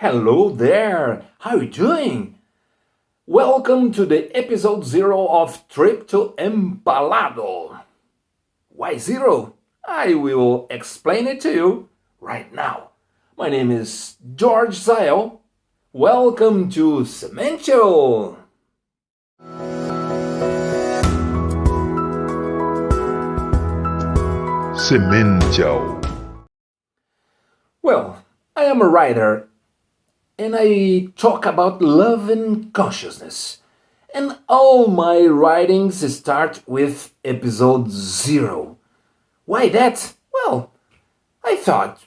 Hello there! How are you doing? Welcome to the episode 0 of Trip to Empalado. Why 0? I will explain it to you right now. My name is George Zayel. Welcome to SEMENTTYAL. SEMENTTYAL. Well, I am a writer and I talk about love and consciousness. And all my writings start with episode 0. Why that? Well, I thought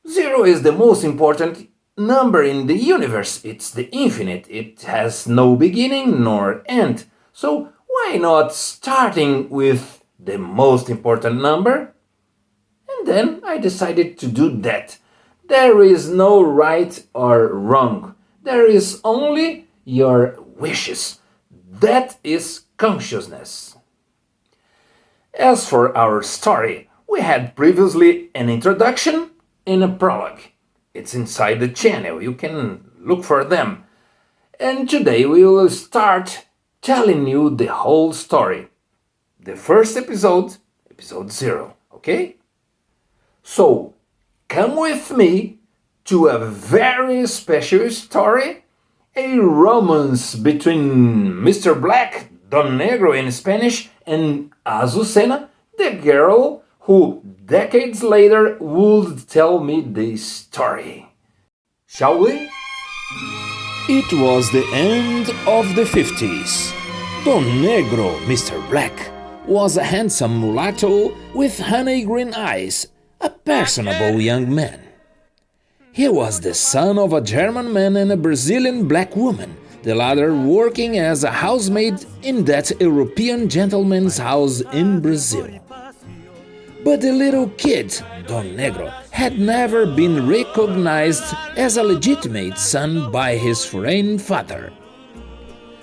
0 is the most important number in the universe. It's the infinite. It has no beginning nor end. So why not starting with the most important number? And then I decided to do that. There is no right or wrong. There is only your wishes. That is consciousness. As for our story, we had previously an introduction and a prologue. It's inside the channel. You can look for them. And today we will start telling you the whole story. The first episode, episode 0, okay? So, come with me to a very special story, a romance between Mr. Black, Don Negro in Spanish, and Azucena, the girl who decades later would tell me the story. Shall we? It was the end of the 50s. Don Negro, Mr. Black, was a handsome mulatto with honey green eyes, a personable young man. He was the son of a German man and a Brazilian black woman, the latter working as a housemaid in that European gentleman's house in Brazil. But the little kid, Don Negro, had never been recognized as a legitimate son by his foreign father.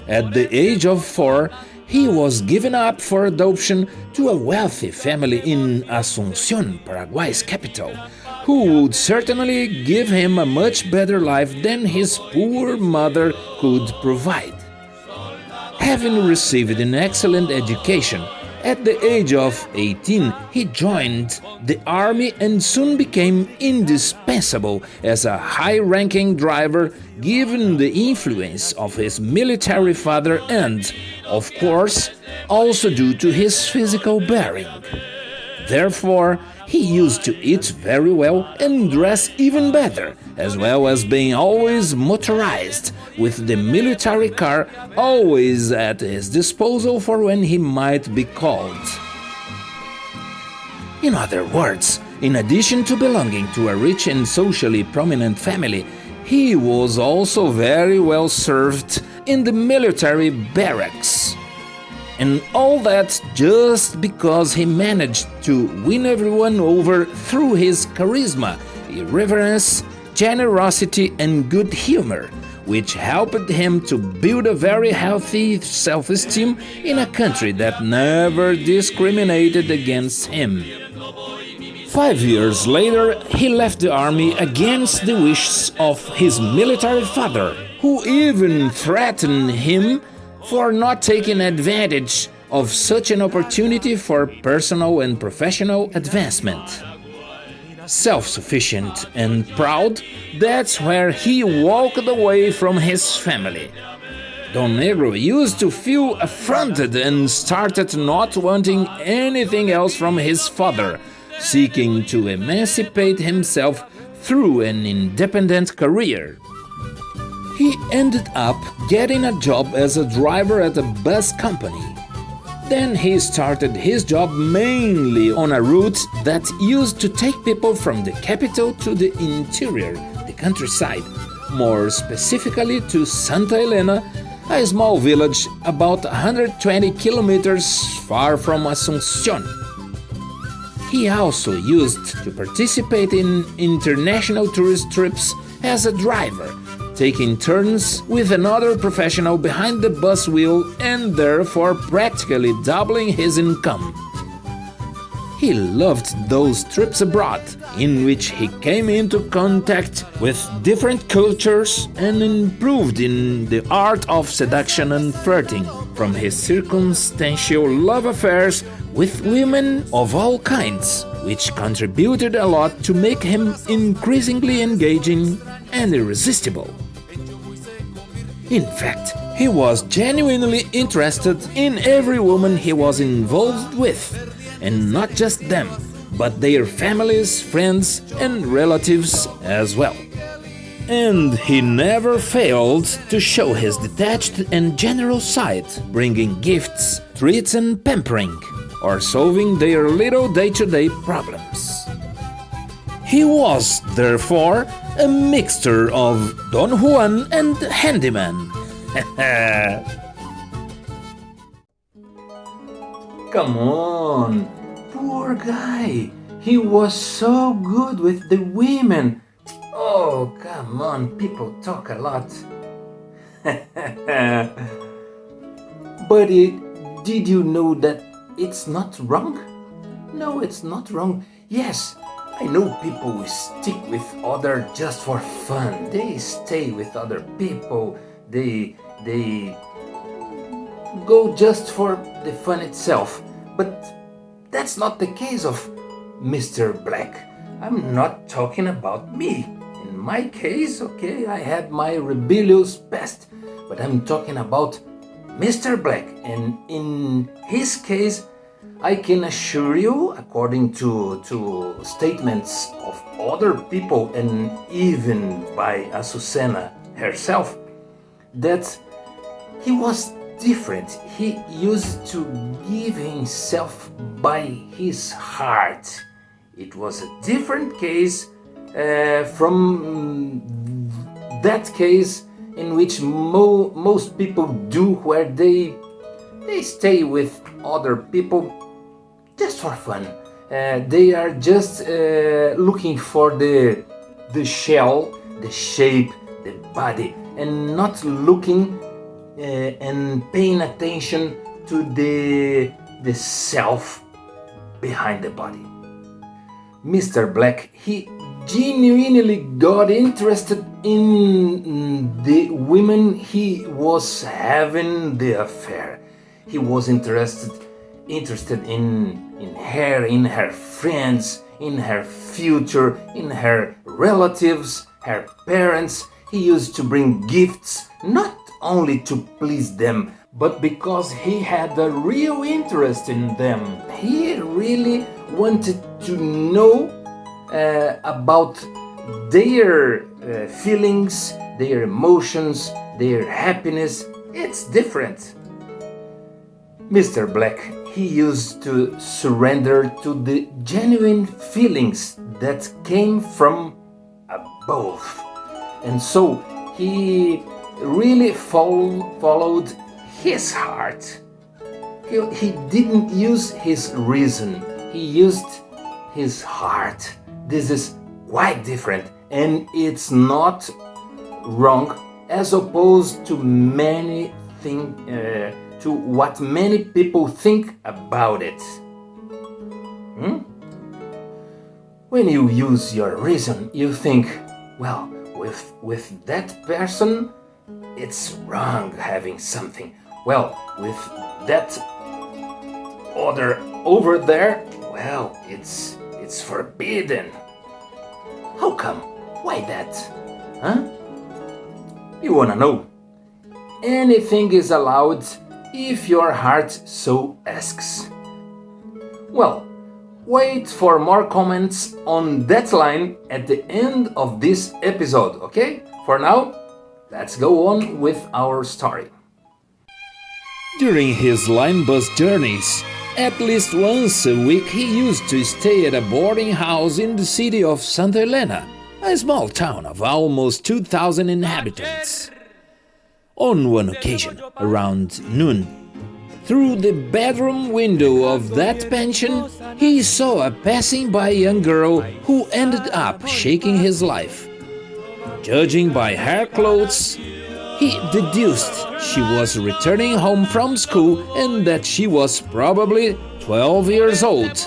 At the age of 4, he was given up for adoption to a wealthy family in Asunción, Paraguay's capital, who would certainly give him a much better life than his poor mother could provide. Having received an excellent education, at the age of 18 he joined the army and soon became indispensable as a high-ranking driver given the influence of his military father and, of course, also due to his physical bearing. Therefore, he used to eat very well and dress even better, as well as being always motorized, with the military car always at his disposal for when he might be called. In other words, in addition to belonging to a rich and socially prominent family, he was also very well served in the military barracks. And all that just because he managed to win everyone over through his charisma, irreverence, generosity, and good humor, which helped him to build a very healthy self-esteem in a country that never discriminated against him. 5 years later, he left the army against the wishes of his military father, who even threatened him for not taking advantage of such an opportunity for personal and professional advancement. Self-sufficient and proud, that's where he walked away from his family. Don Negro used to feel affronted and started not wanting anything else from his father, seeking to emancipate himself through an independent career. He ended up getting a job as a driver at a bus company. Then he started his job mainly on a route that used to take people from the capital to the interior, the countryside, more specifically to Santa Helena, a small village about 120 kilometers far from Asunción. He also used to participate in international tourist trips as a driver, taking turns with another professional behind the bus wheel and therefore practically doubling his income. He He loved those trips abroad, in which he came into contact with different cultures and improved in the art of seduction and flirting, from his circumstantial love affairs with women of all kinds, which contributed a lot to make him increasingly engaging and irresistible. In fact, he was genuinely interested in every woman he was involved with, and not just them, but their families, friends, and relatives as well. And he never failed to show his detached and generous side, bringing gifts, treats, and pampering, or solving their little day-to-day problems. He was, therefore, a mixture of Don Juan and handyman. Come on, poor guy. He was so good with the women. Oh, come on, people talk a lot. But did you know that it's not wrong? No, it's not wrong. Yes, I know people who stick with other just for fun. They stay with other people. They go just for the fun itself. But that's not the case of Mr. Black. I'm not talking about me. In my case, okay, I had my rebellious past, but I'm talking about Mr. Black. And in his case, I can assure you, according to statements of other people and even by Azucena herself, that he was different. He used to give himself by his heart. It was a different case from that case in which most people do, where they stay with other people just for fun. They are just looking for the shell, the shape, the body, and not looking and paying attention to the self behind the body. Mr. Black, he genuinely got interested in the women he was having the affair. He was interested in her, in her friends, in her future, in her relatives, her parents. He used to bring gifts, not only to please them, but because he had a real interest in them. He really wanted to know about their feelings, their emotions, their happiness. It's different. Mr. Black, he used to surrender to the genuine feelings that came from above. And so he really followed his heart. He didn't use his reason, he used his heart. This is quite different, and it's not wrong as opposed to to what many people think about it. When you use your reason, you think, well, with that person, it's wrong having something. Well, with that other over there, well, it's forbidden. How come? Why that? Huh? You wanna know? Anything is allowed if your heart so asks. Well, wait for more comments on that line at the end of this episode, okay? For now, let's go on with our story. During his line bus journeys, at least once a week he used to stay at a boarding house in the city of Santa Elena, a small town of almost 2,000 inhabitants. On one occasion, around noon, through the bedroom window of that pension, he saw a passing by young girl who ended up shaking his life. Judging by her clothes, he deduced she was returning home from school and that she was probably 12 years old.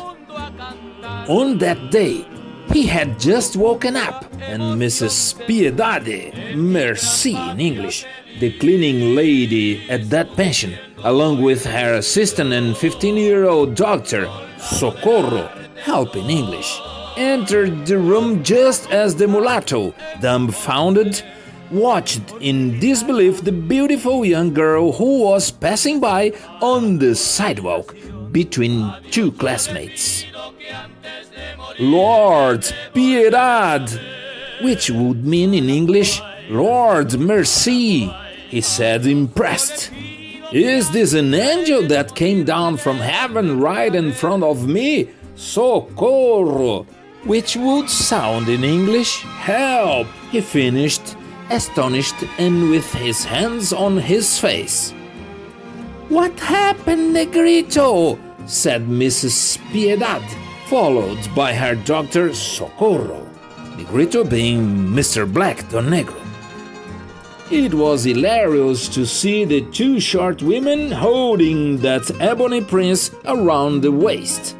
On that day, he had just woken up, and Mrs. Piedade, Merci in English, the cleaning lady at that pension, along with her assistant and 15-year-old doctor, Socorro, help in English, entered the room just as the mulatto, dumbfounded, watched in disbelief the beautiful young girl who was passing by on the sidewalk between two classmates. Lord Piedad, which would mean in English, Lord Mercy, he said, impressed. Is this an angel that came down from heaven right in front of me? Socorro, which would sound in English, help, he finished, astonished and with his hands on his face. What happened, Negrito? Said Mrs. Piedad, followed by her doctor Socorro, Negrito being Mr. Black, Don Negro. It was hilarious to see the two short women holding that ebony prince around the waist.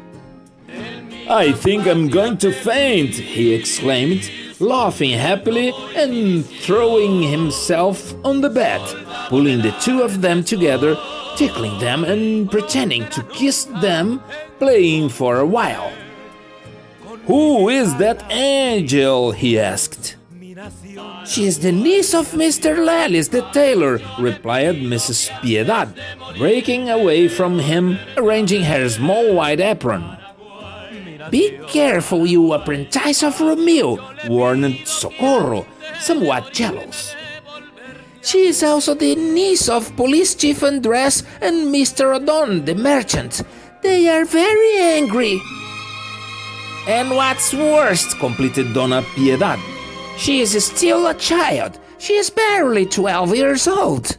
I think I'm going to faint, he exclaimed, laughing happily and throwing himself on the bed, pulling the two of them together, tickling them and pretending to kiss them, playing for a while. Who is that angel? He asked. She is the niece of Mr. Lallis, the tailor, replied Mrs. Piedad, breaking away from him, arranging her small white apron. Be careful, you apprentice of Romeo, warned Socorro, somewhat jealous. She is also the niece of Police Chief Andres and Mr. Odon, the merchant. They are very angry. And what's worst, completed Dona Piedad, she is still a child. She is barely 12 years old.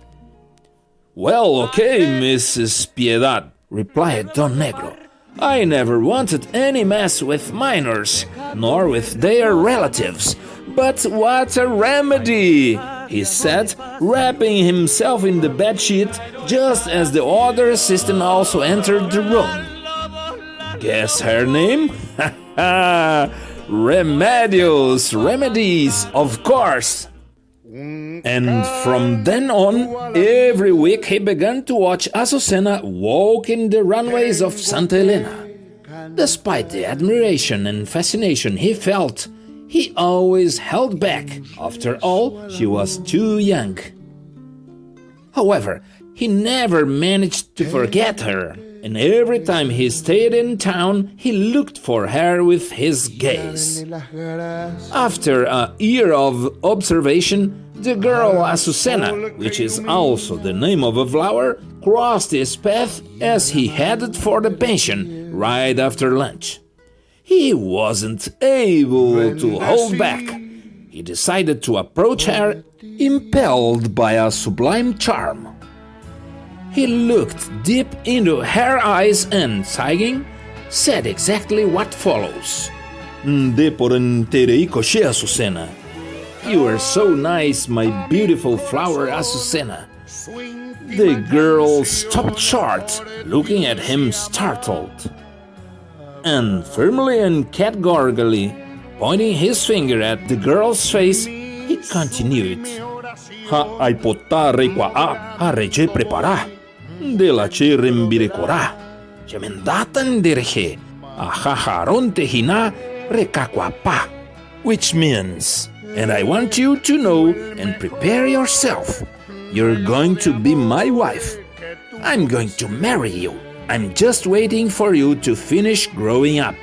Well, okay, Mrs. Piedad, replied Don Negro. I never wanted any mess with minors, nor with their relatives. But what a remedy, he said, wrapping himself in the bedsheet just as the other assistant also entered the room. Guess her name? Remedies, of course. And from then on, every week he began to watch Azucena walking the runways of Santa Elena. Despite the admiration and fascination he felt, he always held back. After all, she was too young. However, he never managed to forget her, and every time he stayed in town, he looked for her with his gaze. After a year of observation, the girl Azucena, which is also the name of a flower, crossed his path as he headed for the pension right after lunch. He wasn't able to hold back. He decided to approach her, impelled by a sublime charm. He looked deep into her eyes and, sighing, said exactly what follows. De por enterei coche, Azucena. You are so nice, my beautiful flower, Azucena. The girl stopped short, looking at him startled. And firmly and categorically, pointing his finger at the girl's face, he continued. Ha aipotare qua a rege prepara. De la che rembiricora. Jemendatan derje. A jajaronte hina recaquapa. Which means, and I want you to know and prepare yourself. You're going to be my wife. I'm going to marry you. I'm just waiting for you to finish growing up.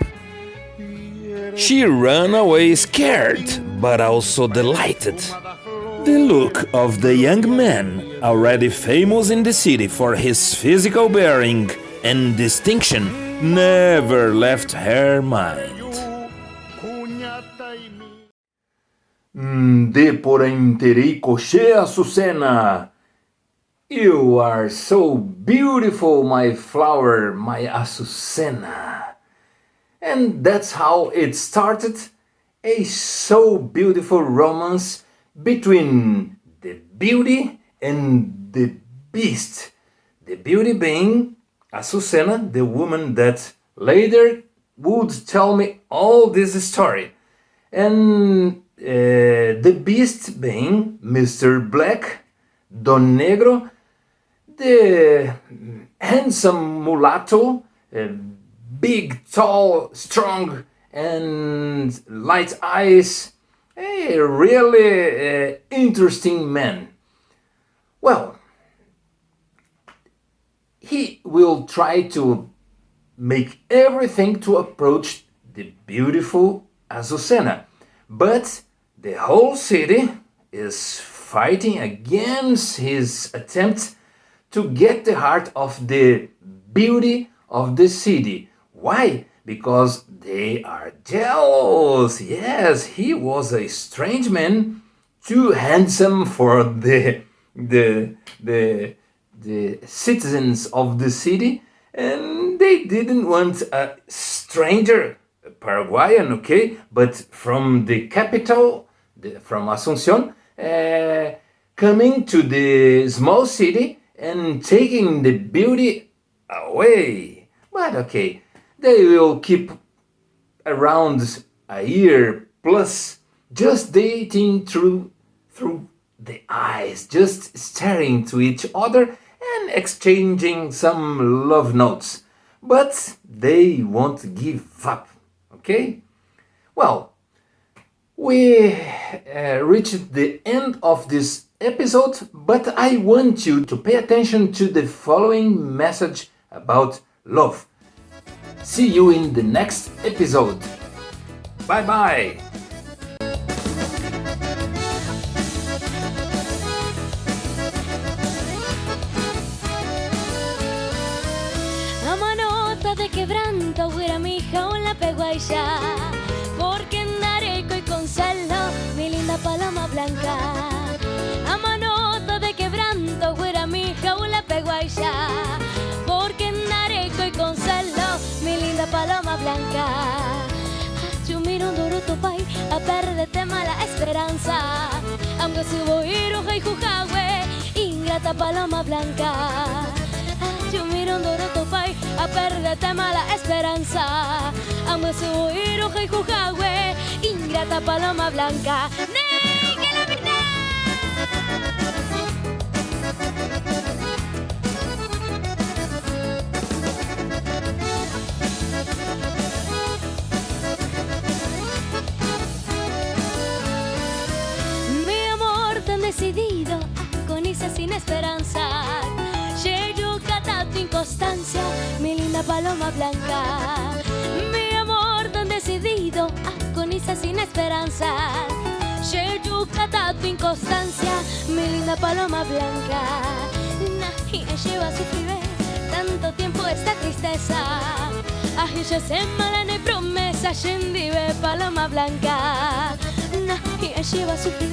She ran away scared, but also delighted. The look of the young man, already famous in the city for his physical bearing and distinction, never left her mind. De por enterei coche, Azucena. You are so beautiful, my flower, my Azucena. And that's how it started, a so beautiful romance between the beauty and the beast. The beauty being Azucena, the woman that later would tell me all this story. And the beast being Mr. Black, Don Negro, the handsome mulatto, big, tall, strong, and light eyes, a really interesting man. Well, he will try to make everything to approach the beautiful Azucena, but the whole city is fighting against his attempt to get the heart of the beauty of the city. Why? Because they are jealous. Yes, he was a strange man, too handsome for the citizens of the city, and they didn't want a stranger, a Paraguayan, okay, but from the capital, from Asunción, coming to the small city and taking the beauty away. But okay, they will keep around a year plus just dating through the eyes, just staring to each other and exchanging some love notes. But they won't give up, okay? Well, we reached the end of this episode, but I want you to pay attention to the following message about love. See you in the next episode. Bye bye. A manota de quebranto, güera mija, un la peguaya, porque en Areco y Concelo, mi linda paloma blanca. A manota de quebranto, güera mija, un la peguaya, porque en Areco y Concelo, mi linda paloma blanca. Yo miro un duro pai, a perderte mala esperanza, aunque subo iruja y jujahue, ingrata paloma blanca. Yo miro un duro pai, a perderte mala esperanza, aunque subo iruja y jujahue, ingrata paloma blanca. ¡Ney, que la verdad! Decidido, agoniza sin esperanza. Llego cata tu inconstancia, mi linda paloma blanca. Mi amor tan decidido, agoniza sin esperanza. Llego cata tu inconstancia, mi linda paloma blanca. Y lleva a sufrir tanto tiempo esta tristeza. Ay, ya se malan y promesa, yendive paloma blanca. Y lleva a sufrir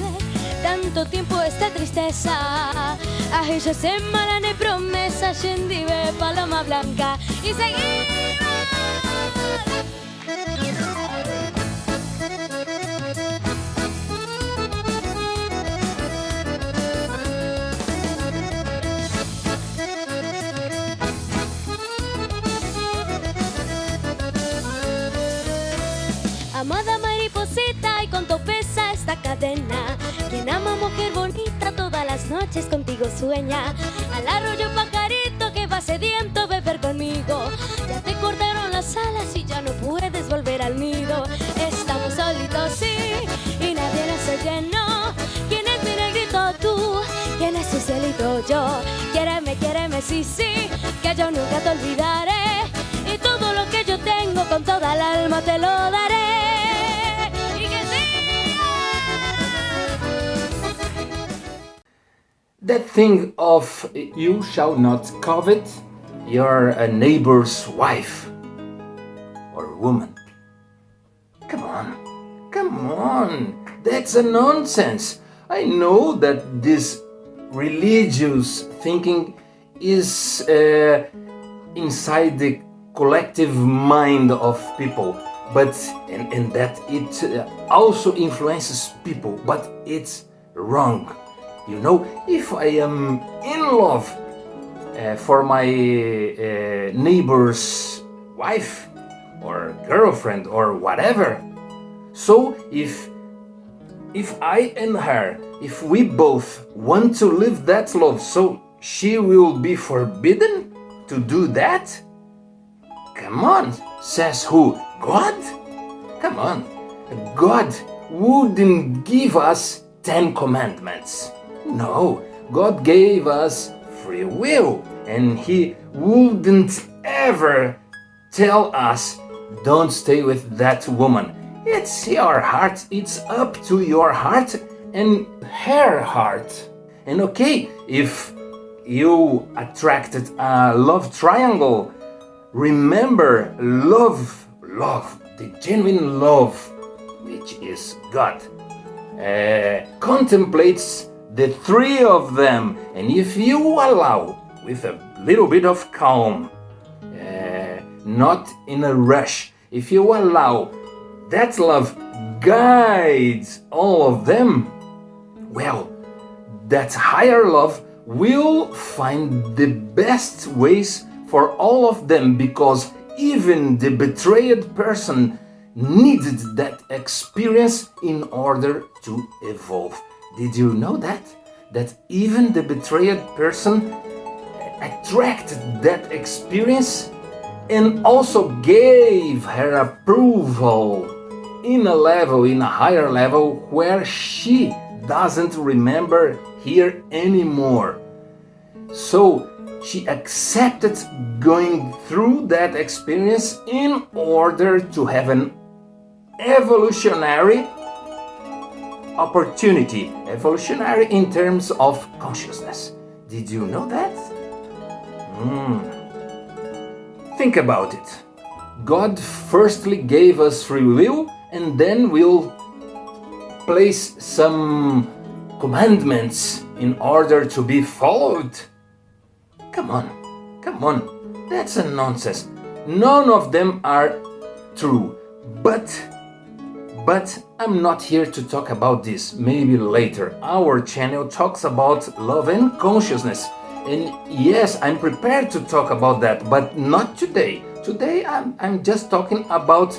tanto tiempo esta tristeza. A ella se malan y promesa, yendive paloma blanca. Y seguimos. Amada mariposita, y cuánto pesa esta cadena. Quien ama mujer bonita, todas las noches contigo sueña. Al arroyo pajarito que va sediento beber conmigo. Ya te cortaron las alas y ya no puedes volver al nido. Estamos solitos, sí, y nadie nos oye, no. ¿Quién es mi negrito? Tú. ¿Quién es tu cielito? Yo. Quiéreme, sí, sí, que yo nunca te olvidaré. Y todo lo que yo tengo con toda el alma te lo daré. That thing of you shall not covet your neighbor's wife or woman. Come on, that's a nonsense. I know that this religious thinking is inside the collective mind of people, but and that it also influences people, but it's wrong. You know, if I am in love for my neighbor's wife or girlfriend or whatever. So if I and her, if we both want to live that love, so she will be forbidden to do that? Come on, says who? God? Come on. God wouldn't give us 10 commandments. No, God gave us free will, and He wouldn't ever tell us, don't stay with that woman. It's your heart, it's up to your heart and her heart. And okay, if you attracted a love triangle, remember love, the genuine love, which is God, contemplates the three of them. And if you allow, with a little bit of calm, not in a rush, if you allow that love guides all of them, well, that higher love will find the best ways for all of them, because even the betrayed person needed that experience in order to evolve. Did you know that? That even the betrayed person attracted that experience and also gave her approval in a higher level where she doesn't remember here anymore. So she accepted going through that experience in order to have an evolutionary opportunity, evolutionary in terms of consciousness. Did you know that? Think about it. God firstly gave us free will, and then will place some commandments in order to be followed. Come on, that's a nonsense. None of them are true. But I'm not here to talk about this. Maybe later. Our channel talks about love and consciousness. And yes, I'm prepared to talk about that, but not today. Today I'm just talking about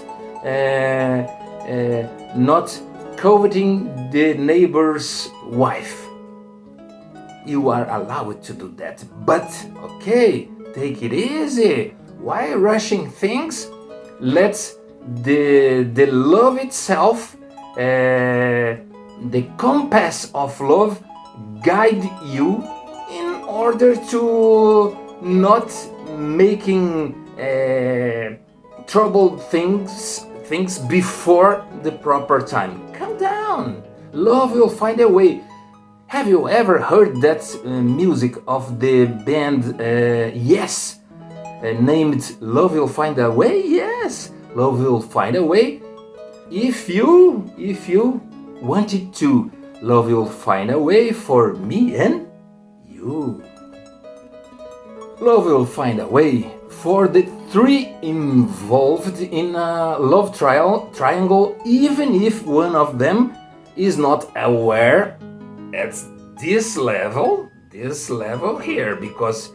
not coveting the neighbor's wife. You are allowed to do that, but okay, take it easy. Why rushing things? Let the love itself, the compass of love, guide you in order to not making troubled things before the proper time. Calm down. Love will find a way. Have you ever heard that music of the band Yes, named Love Will Find a Way? Yes, love will find a way if you want it to. Love will find a way for me and you. Love will find a way for the three involved in a love triangle, even if one of them is not aware at this level here, because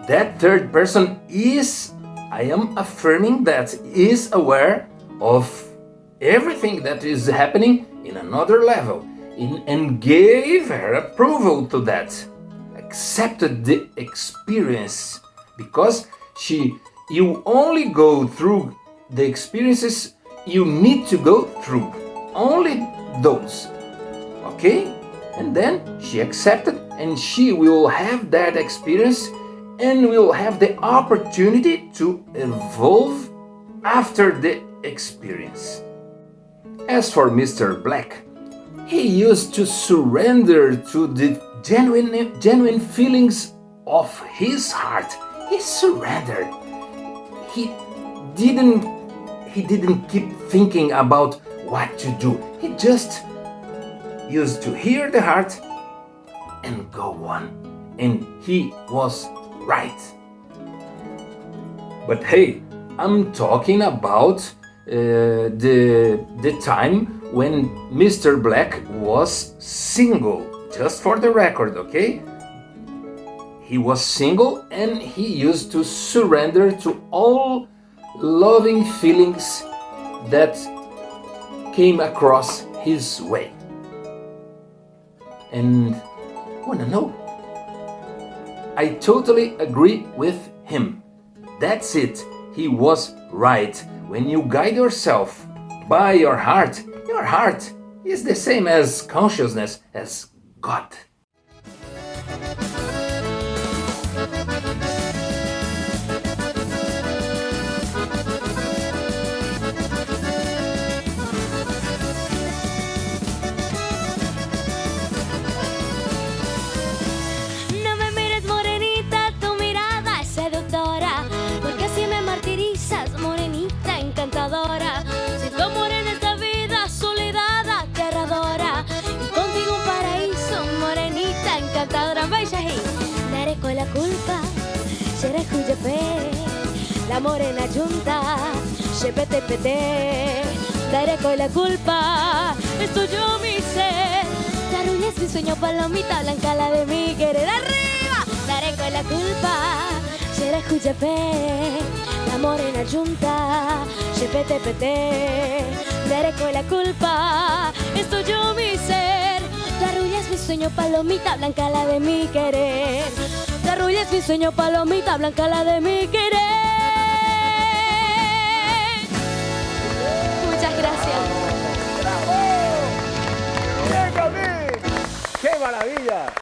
that third person is, I am affirming that, is aware of everything that is happening in another level, and gave her approval to that, accepted the experience, because you only go through the experiences you need to go through, only those, okay? And then she accepted, and she will have that experience and will have the opportunity to evolve after the experience. As for Mr. Black, he used to surrender to the genuine feelings of his heart. He surrendered. He didn't keep thinking about what to do. He just used to hear the heart and go on. And he was right. But hey, I'm talking about the time when Mr. Black was single. Just for the record, okay? He was single and he used to surrender to all loving feelings that came across his way. And wanna know? I totally agree with him. That's it. He was right. When you guide yourself by your heart is the same as consciousness, as God. No me mires morenita, tu mirada es seductora, porque así me martirizas, morenita encantadora. Siento morena esta vida, soledad aterradora, y contigo un paraíso, morenita encantadora. Vaya ahí, daré con la culpa, seré cuyapé, la morena junta, chepete pete, daré con la culpa, estoy yo mi ser. Tarulla es mi sueño, palomita blanca, la de mi querer. Arriba, daré con la culpa, será cuyapé, la morena junta, chepete pete, daré con la culpa, estoy yo mi ser. Tarulla es mi sueño, palomita blanca, la de mi querer. Tarulla es mi sueño, palomita blanca, la de mi querer.